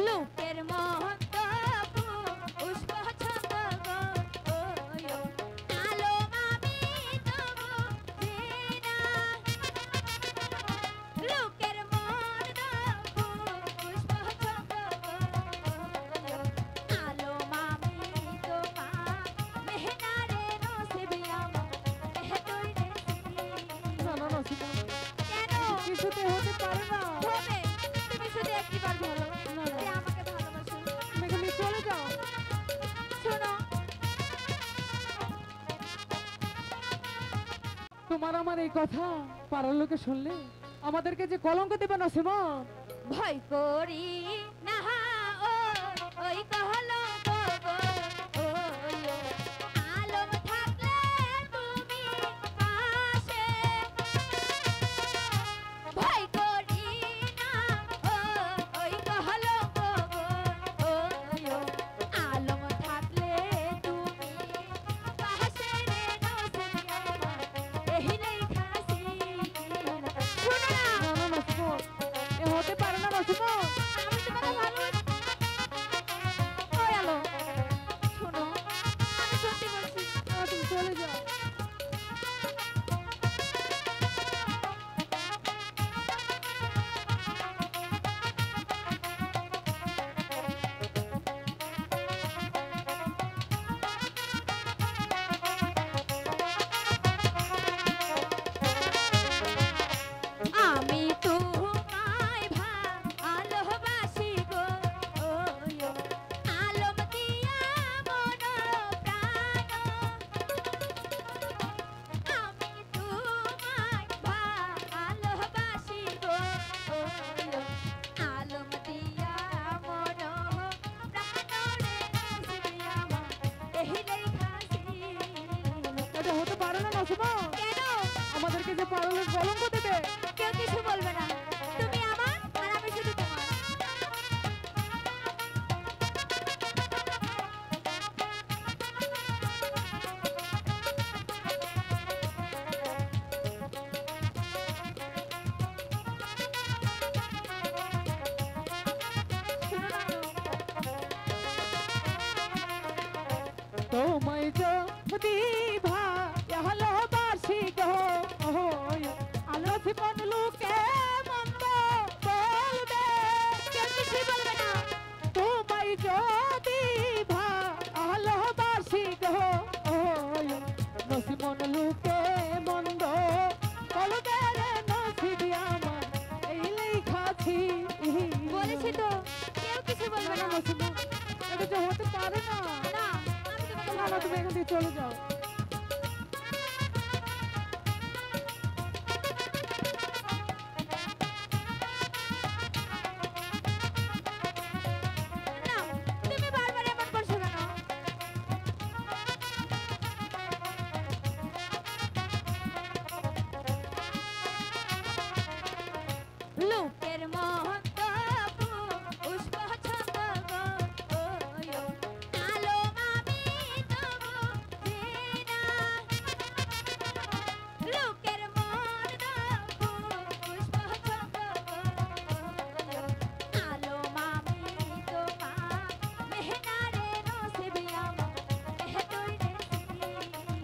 লোকের মহন্ত পুষ্প ছন্দ গো আলো আমি তবু জিনা লোকের মহন্ত পুষ্প ছন্দ গো আলো আমি তোমা মেহনারে নসিবে আমার এতই না না নসিব কেন কিছুতে হতে পারে না। হবে তুমি শুধু একবার বলো না, যে না। আমাকে ভালোবাসো তুমি এখানে চলে যাও। শোনো তোমার আমার এই কথা পাড়ার লোকে শুনলে আমাদেরকে যে কলঙ্ক দেবে নসিমন। ভয় করি না ও ওই কলঙ্ক গো আলম থাকলে তুমি পাশে ভয় করি না ও ওই কলঙ্ক গো আলম থাকলে তুমি পাশে রে নসিবে আমার এই লেখাছি শোনো না না না নসিমন এ হতে পারে না নসিমন। আমি তোমাকে ভালোবাসি ওই আলো শোনো আমি সত্যি বলছি তুমি চলে যাও। আমি তোমায় ভালোবাসি গো আলম দিয়া মন প্রাণ আমি তোমায় ভালোবাসি গো আলম দিয়া মন প্রাণ রে নসিবে আমার এই লেখাছি এটা হতে পারে না নসিমন। কেন আমাদেরকে যে পাড়ার লোক কলঙ্ক দেবে। কেউ কিছু বলবে না তুমি আমার আর আমি শুধু তোমার তোমায় যদি ভালোবাসি গো আলো জীবন লোকে মন্দ বলবে। কেউ কিছু বলবে না তোমায় যদি ভালোবাসি গো নসিমন লোকে মন্দ বলবে রে নসিবি আমার এই লেখাছি। বলেছি তো কেউ কিছু বলবে না না নসিমন এটা যে হতে পারে না। না আমি তোমাকে না না তুমি এখান থেকে চলে যাও। না তুমি বারবার এমন করছো কেন লোকের মহন্ত পুষ্প ছন্দ গো আলো আমি তবু জিনা লোকের মহন্ত পুষ্প ছন্দ গো আলো আমি তোমা মেহনারে নসিবে আমার এতই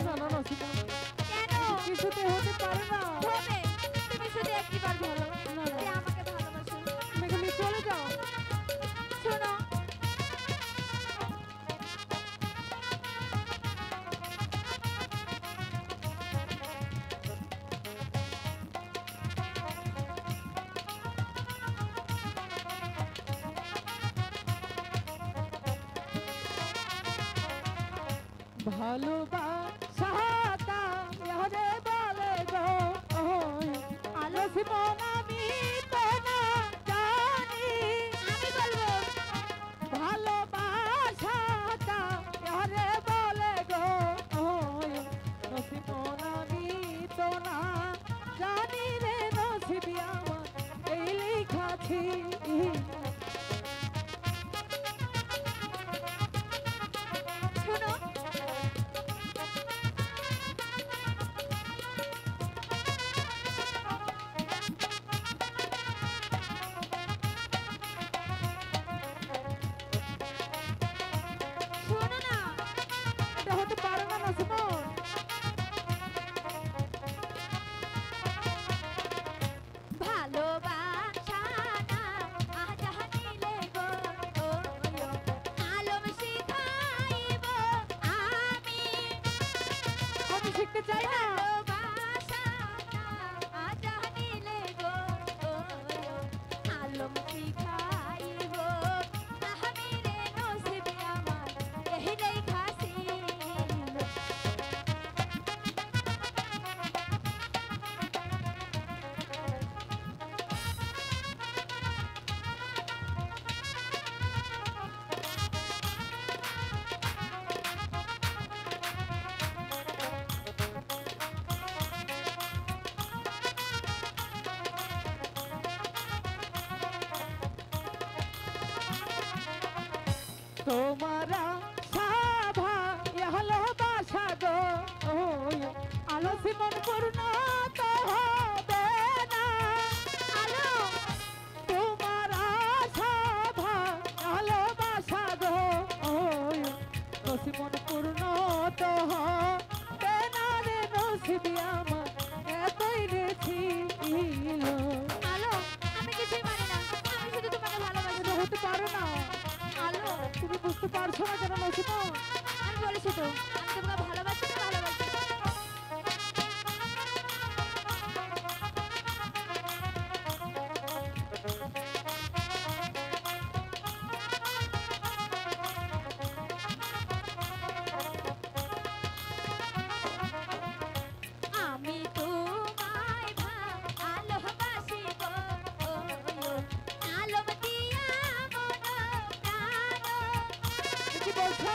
না না নসিমন কেন কিছুতে হতে পারে না। হবে তুমি শুধু একবার বলো না, না। যে আমাকে ভালোবাসো তুমি এখানে চলে যাও। শোনো ভালোবাসাটা ইহরে বলে গো আলো জীবন আমি তো না জানি। আমি বলবো ভালোবাসাটা ইহরে বলে গো নসিমন আমি তো না জানি রে নসিবি আমার এই লেখাছি। শোনো তোমারা সাভা হলো বাসা গো আলসি মন পূর্ণ তো হবে না আলো তোমারা সাভা হলো বাসা গো আলসি মন পূর্ণ তো হবে না রে নসিবি আমার এতই রে ছিল আলো আমি কিছুই মানি না, আমি শুধু তোমাকে ভালোবাসি। এটা হতে পারে না আলো তুমি বুঝতে পারছো না কেন নসিমা আমি বলেছি তো আমি তোমাকে ভালোবাসি না ভালোবাসি। আমি তোমায় ভালোবাসি গো আলো দিয়া মন প্রাণ কি বলছো